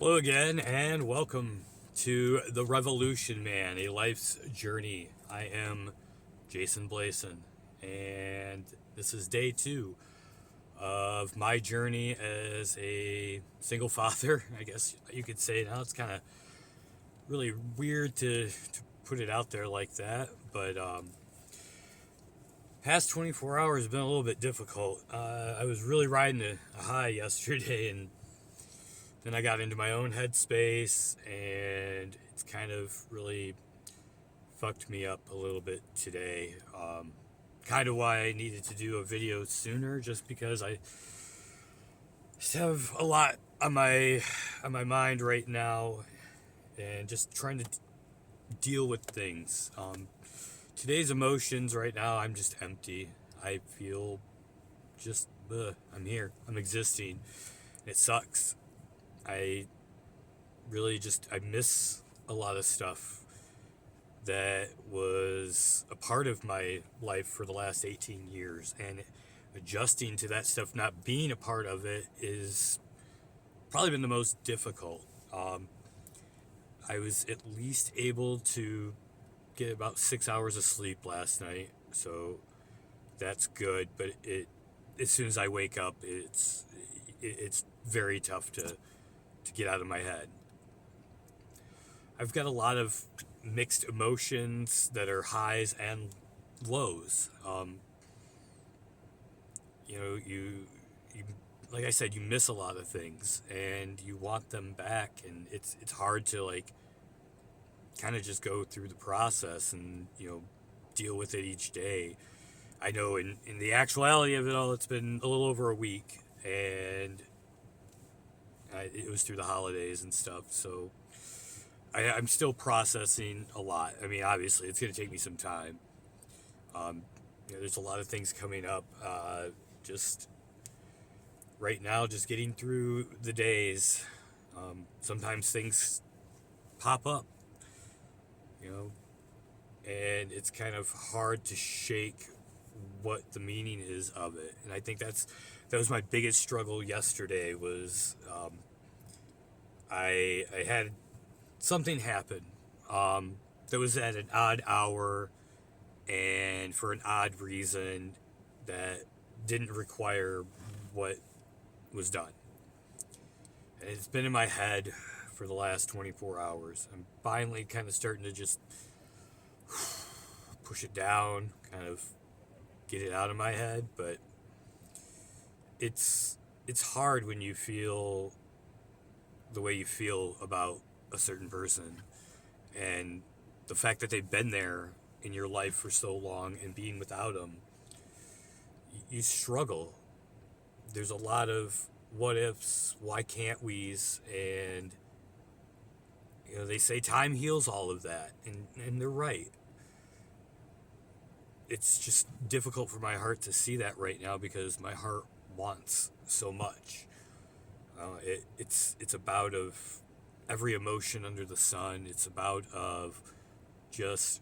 Hello again, and welcome to The Revolution Man, a life's journey. I am Jason Blason, and this is day two of my journey as a single father. I guess you could say now. It's kind of really weird to put it out there like that, but past 24 hours have been a little bit difficult. I was really riding a high yesterday, and then I got into my own headspace, and it's kind of really fucked me up a little bit today. Kind of why I needed to do a video sooner, just because I just have a lot on my mind right now, and just trying to deal with things. Today's emotions right now, I'm just empty. I feel just, I'm here. I'm existing. It sucks. I I miss a lot of stuff that was a part of my life for the last 18 years, and adjusting to that stuff not being a part of it is probably been the most difficult. I was at least able to get about 6 hours of sleep last night, so that's good, but as soon as I wake up, it's very tough to get out of my head. I've got a lot of mixed emotions that are highs and lows. You like I said, you miss a lot of things and you want them back, and it's hard to like kind of just go through the process and deal with it each day. I know in the actuality of it all, it's been a little over a week, and it was through the holidays and stuff, so I'm still processing a lot. I mean, obviously, it's going to take me some time. There's a lot of things coming up. Just right now, just getting through the days. Sometimes things pop up, you know, and it's kind of hard to shake what the meaning is of it. And I think that was my biggest struggle yesterday. Was I had something happen that was at an odd hour and for an odd reason that didn't require what was done. And it's been in my head for the last 24 hours. I'm finally kind of starting to just push it down, kind of get it out of my head, but it's hard when you feel the way you feel about a certain person, and the fact that they've been there in your life for so long, and being without them, you struggle. There's a lot of what ifs, why can't we's, and they say time heals all of that, and they're right. It's just difficult for my heart to see that right now, because my heart wants so much. It's about of every emotion under the sun. It's about of just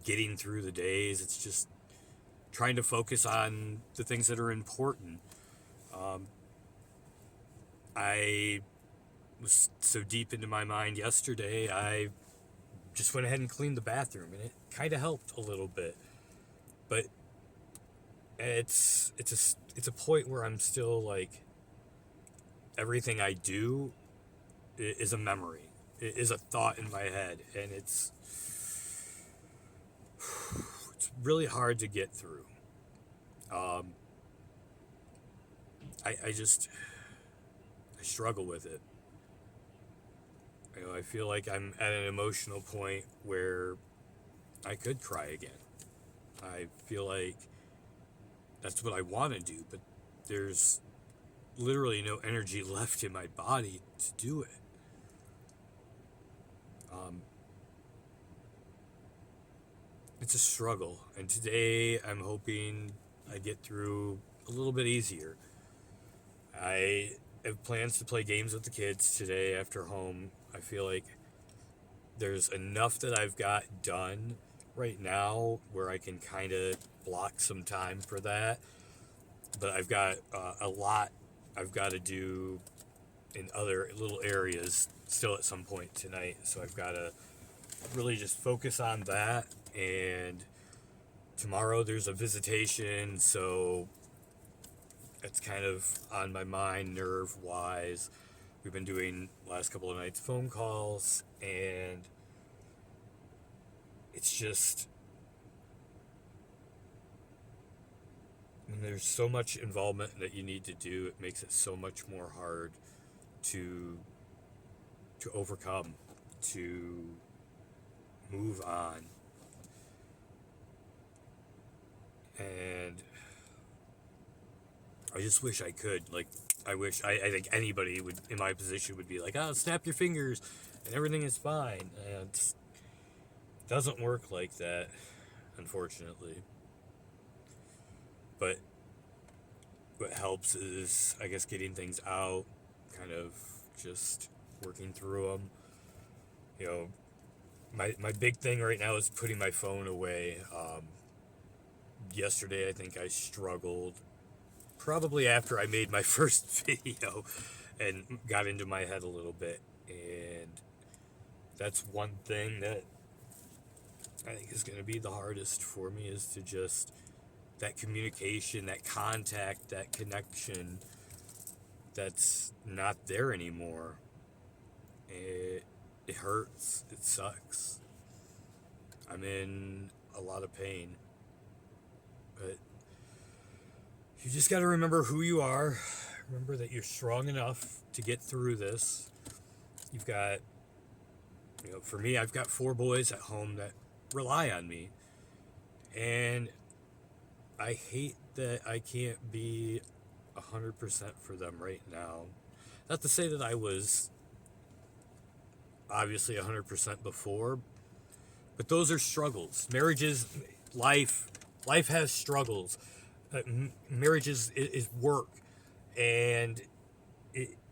getting through the days. It's just trying to focus on the things that are important. Um, I was so deep into my mind yesterday, I just went ahead and cleaned the bathroom, and it kind of helped a little bit. But it's a point where I'm still like, everything I do is a memory. It is a thought in my head, and it's really hard to get through. Um, I struggle with it. I feel like I'm at an emotional point where I could cry again. I feel like that's what I want to do, but there's literally no energy left in my body to do it. Um, it's a struggle, and today I'm hoping I get through a little bit easier. I have plans to play games with the kids today after home. I feel like there's enough that I've got done right now where I can kind of block some time for that. But I've got a lot I've got to do in other little areas still at some point tonight. So I've got to really just focus on that. And tomorrow there's a visitation, so it's kind of on my mind, nerve wise. We've been doing last couple of nights phone calls, and it's just, when there's so much involvement that you need to do, it makes it so much more hard to overcome, to move on. And I just wish I could. Like, I think anybody would in my position would be like, oh, snap your fingers and everything is fine. And it doesn't work like that, unfortunately. But what helps is, I guess, getting things out, kind of just working through them. You know, my big thing right now is putting my phone away. Yesterday, I think I struggled, probably after I made my first video and got into my head a little bit. And that's one thing that I think is going to be the hardest for me, is to just, that communication, that contact, that connection, that's not there anymore. It hurts. It sucks. I'm in a lot of pain. But you just got to remember who you are. Remember that you're strong enough to get through this. You've got, for me, I've got 4 boys at home that rely on me. And I hate that I can't be 100% for them right now. Not to say that I was obviously 100% before, but those are struggles. Marriages, life has struggles. Marriage is work, and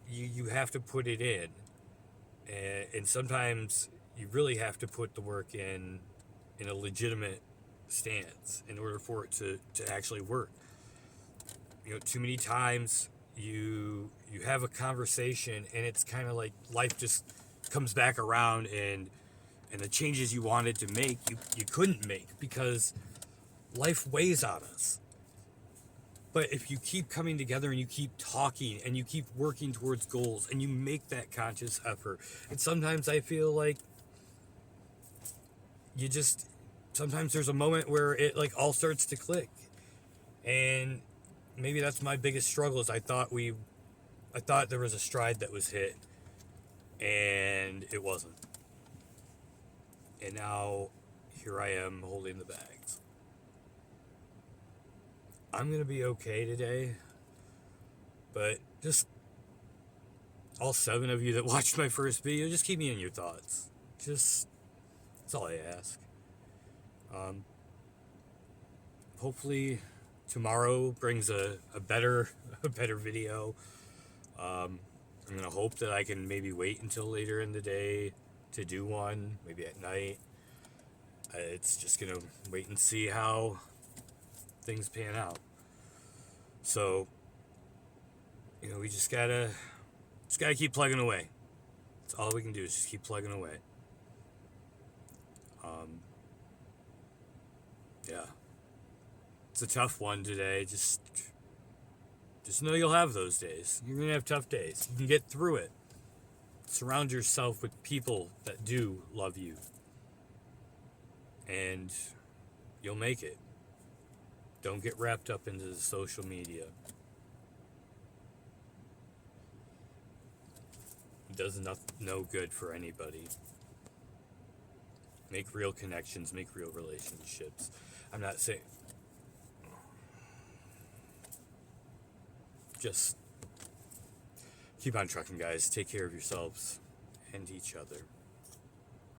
you have to put it in. And sometimes you really have to put the work in a legitimate stance in order for it to actually work. Too many times you have a conversation and it's kind of like life just comes back around, and the changes you wanted to make, you couldn't make because life weighs on us. But if you keep coming together and you keep talking and you keep working towards goals and you make that conscious effort, and sometimes I feel like sometimes there's a moment where it like all starts to click. And maybe that's my biggest struggle, is I thought there was a stride that was hit, and it wasn't. And now here I am holding the bags. I'm going to be okay today, but just all 7 of you that watched my first video, just keep me in your thoughts. That's all I ask. Hopefully tomorrow brings a better video. I'm going to hope that I can maybe wait until later in the day to do one, maybe at night. It's just going to wait and see how things pan out. So, we just gotta keep plugging away. That's all we can do, is just keep plugging away. Yeah. It's a tough one today. Just know you'll have those days. You're gonna have tough days. You can get through it. Surround yourself with people that do love you, and you'll make it. Don't get wrapped up into the social media. It does no good for anybody. Make real connections, make real relationships. I'm not saying... Just keep on trucking, guys. Take care of yourselves and each other.